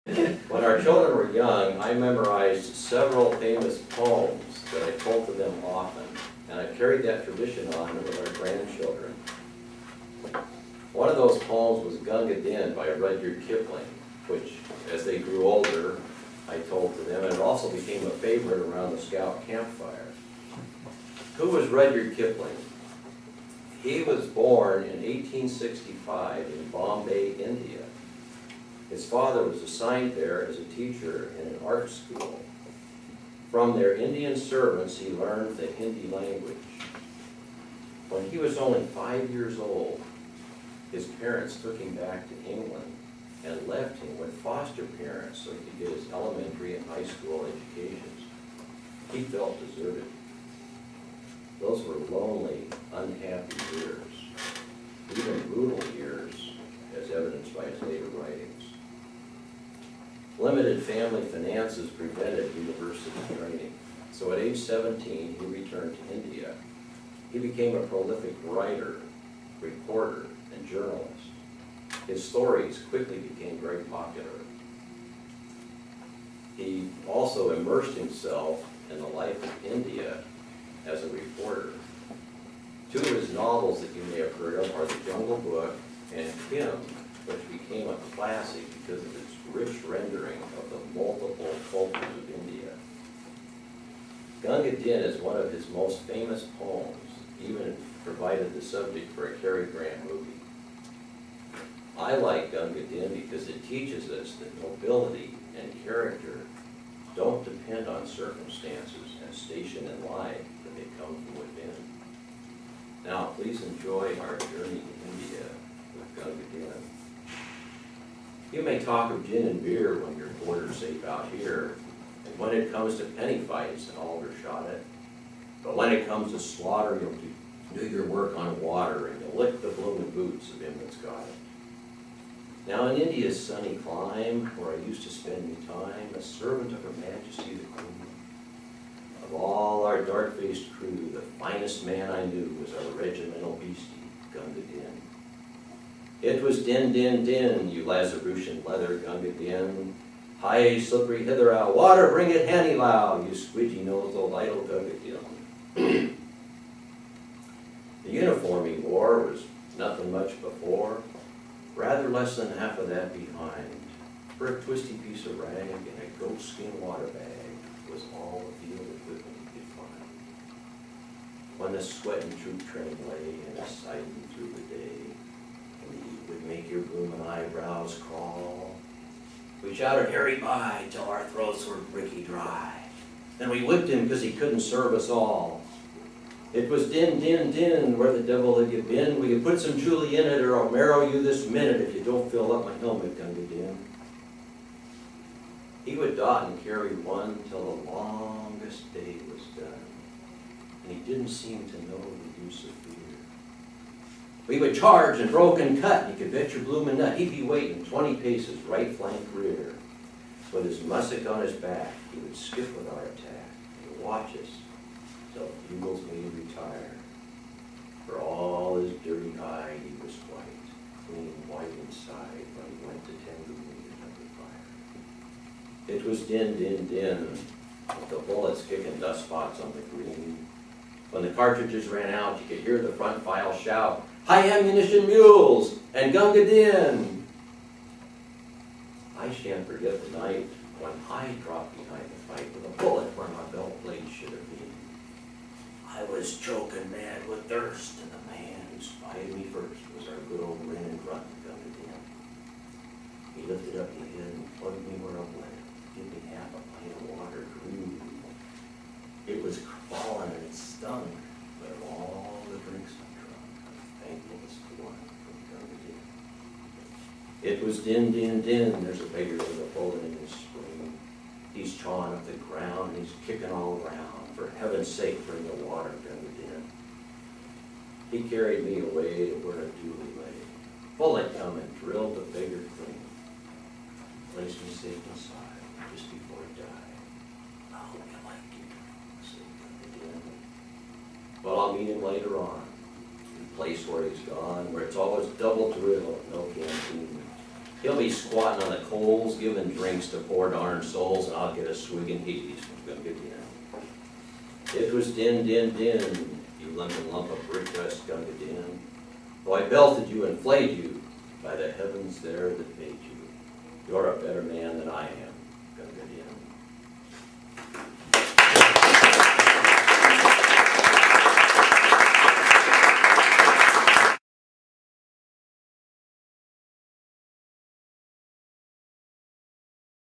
When our children were young, I memorized several famous poems that I told to them often, and I carried that tradition on with our grandchildren. One of those poems was Gunga by Rudyard Kipling, which, as they grew older, I told to them, and it also became a favorite around the Scout campfire. Who was Rudyard Kipling? He was born in 1865 in Bombay, India. His father was assigned there as a teacher in an art school. From their Indian servants, he learned the Hindi language. When he was only 5 years old, his parents took him back to England and left him with foster parents so he could get his elementary and high school educations. He felt deserted. Those were lonely, unhappy years, even brutal years, as evidenced by his later writings. Limited family finances prevented university training, so at age 17 he returned to India. He became a prolific writer, reporter, and journalist. His stories quickly became very popular. He also immersed himself in the life of India as a reporter. Two of his novels that you may have heard of are The Jungle Book and Kim, which became a classic because of its rich rendering of the multiple cultures of India. Gunga is one of his most famous poems, even provided the subject for a Cary Grant movie. I like Gunga because it teaches us that nobility and character don't depend on circumstances and station in life, but they come from within. Now, please enjoy our journey to India with Gunga. You may talk of gin and beer when you're border safe out here, and when it comes to penny fights and Aldershot it. But when it comes to slaughter, you'll do your work on water, and you'll lick the blooming boots of him that's got it. Now in India's sunny clime, where I used to spend my time, a servant of Her Majesty the Queen, of all our dark-faced crew, the finest man I knew was our regimental beastie, Gunga. It was din, din, din, you Lazarushian leather Gunga. High, slippery hither out, water, bring it handy low, you squidgy-nosed old idle Gunga. The uniform he wore was nothing much before, rather less than half of that behind, for a twisty piece of rag and a goatskin water bag was all the field equipment he could find. When the sweating troop train lay in a sighting through the day, and the heat would make your blooming eyebrows crawl, we shouted, "Harry by," till our throats were bricky dry. Then we whipped him because he couldn't serve us all. It was din, din, din, where the devil have you been? We could put some Julie in it, or I'll marrow you this minute if you don't fill up my helmet, Gunga. He would dot and carry one till the longest day was done, and he didn't seem to know the use of fear. We would charge and broke and cut, and you could bet your bloomin' nut he'd be waiting 20 paces right flank rear. With his musket on his back, he would skip with our attack and watch us till the bugles made retire. For all his dirty hide, he was white, clean white inside when he went to tend the wounded under fire. It was din, din, din, with the bullets kicking dust spots on the green. When the cartridges ran out, you could hear the front file shout, "High ammunition mules!" and Gunga Din. I shan't forget the night when I dropped behind the fight with a bullet where my belt blade should have been. I was choking mad with thirst, and the man who spied me first was our good old grin and grunt, Gunga. He lifted up the head and plugged me where I bled, gave me half a pint of water, grew. It was falling and it stung, but of all the drinks I drunk, I'm thankful this one from Gunga. It was din, din, din, there's a beggar with a bullet in his spring. He's chawing up the ground, and he's kicking all around. For heaven's sake, bring the water, Gunga. He carried me away to where a dually lay. Bullet come and drilled the beggar clean. Placed me safe inside just before he died. I hope you like it, said Gunga. Well, I'll meet him later on. The place where he's gone, where it's always double drill, no canteen. He'll be squatting on the coals, giving drinks to poor darn souls, and I'll get a swig in Hades from Gunga Din. It was din, din, din, you limping lump of brick dust, Gunga Din. Though I belted you and flayed you, by the heavens there that made you, you're a better man than I am, Gunga Din.